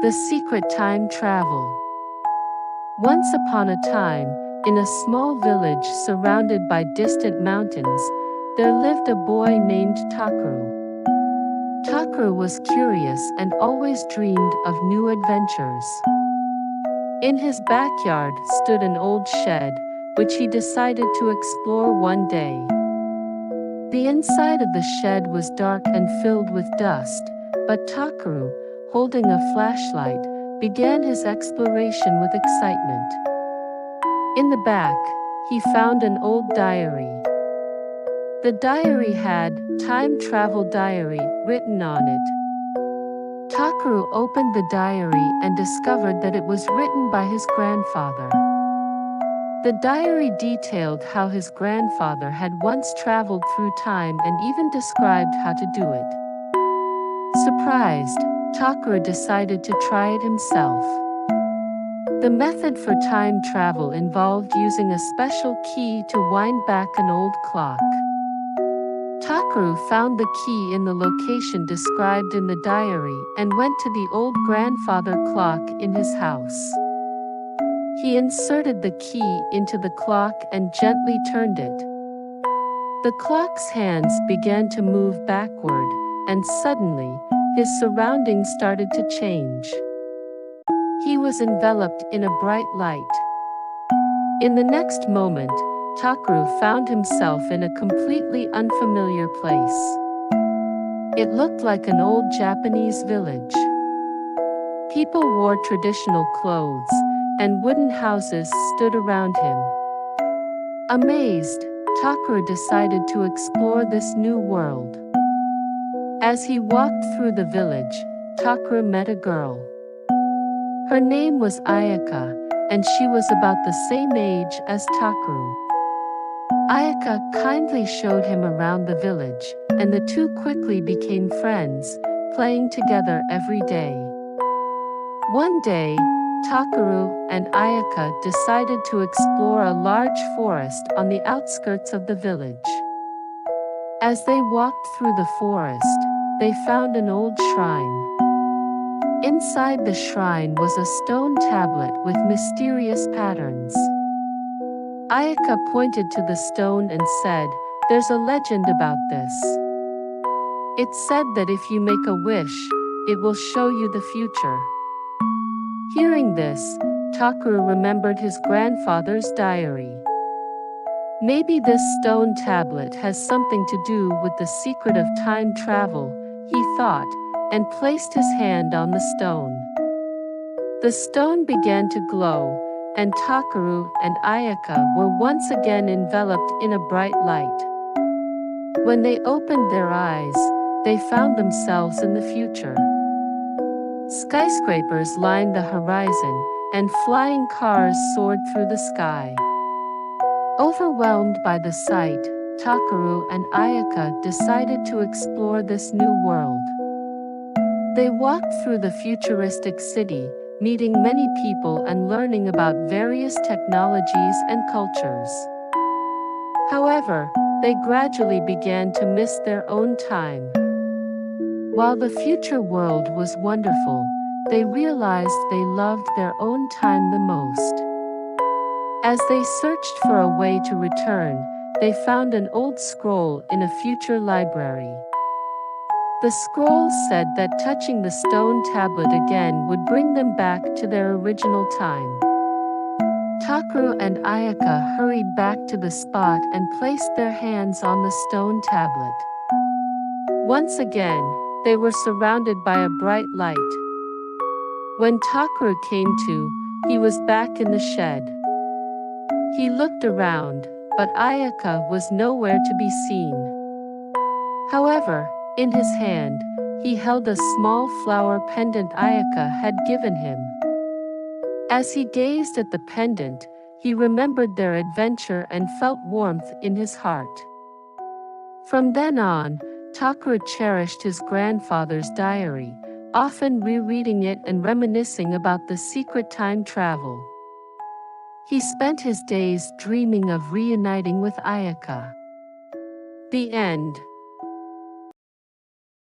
The Secret Time Travel. Once upon a time, in a small village surrounded by distant mountains, there lived a boy named Takaru. Takaru was curious and always dreamed of new adventures. In his backyard stood an old shed, which he decided to explore one day. The inside of the shed was dark and filled with dust, but Takaru, holding a flashlight, began his exploration with excitement. In the back, he found an old diary. The diary had "Time Travel Diary" written on it. Takaru opened the diary and discovered that it was written by his grandfather. The diary detailed how his grandfather had once traveled through time and even described how to do it. Surprised, Takaru decided to try it himself. The method for time travel involved using a special key to wind back an old clock. Takaru found the key in the location described in the diary and went to the old grandfather clock in his house. He inserted the key into the clock and gently turned it. The clock's hands began to move backward, and suddenly, his surroundings started to change. He was enveloped in a bright light. In the next moment, Takaru found himself in a completely unfamiliar place. It looked like an old Japanese village. People wore traditional clothes, and wooden houses stood around him. Amazed, Takaru decided to explore this new world. As he walked through the village, Takaru met a girl. Her name was Ayaka, and she was about the same age as Takaru. Ayaka kindly showed him around the village, and the two quickly became friends, playing together every day. One day, Takaru and Ayaka decided to explore a large forest on the outskirts of the village. As they walked through the forest, they found an old shrine. Inside the shrine was a stone tablet with mysterious patterns. Ayaka pointed to the stone and said, "There's a legend about this. It's said that if you make a wish, it will show you the future." Hearing this, Takaru remembered his grandfather's diary. Maybe this stone tablet has something to do with the secret of time travel, he thought, and placed his hand on the stone. The stone began to glow, and Takaru and Ayaka were once again enveloped in a bright light. When they opened their eyes, they found themselves in the future. Skyscrapers lined the horizon, and flying cars soared through the sky. Overwhelmed by the sight, Takaru and Ayaka decided to explore this new world. They walked through the futuristic city, meeting many people and learning about various technologies and cultures. However, they gradually began to miss their own time. While the future world was wonderful, they realized they loved their own time the most. As they searched for a way to return, they found an old scroll in a future library. The scroll said that touching the stone tablet again would bring them back to their original time. Takaru and Ayaka hurried back to the spot and placed their hands on the stone tablet. Once again, they were surrounded by a bright light. When Takaru came to, he was back in the shed. He looked around, but Ayaka was nowhere to be seen. However, in his hand, he held a small flower pendant Ayaka had given him. As he gazed at the pendant, he remembered their adventure and felt warmth in his heart. From then on, Takaru cherished his grandfather's diary, often rereading it and reminiscing about the secret time travel. He spent his days dreaming of reuniting with Ayaka. The end.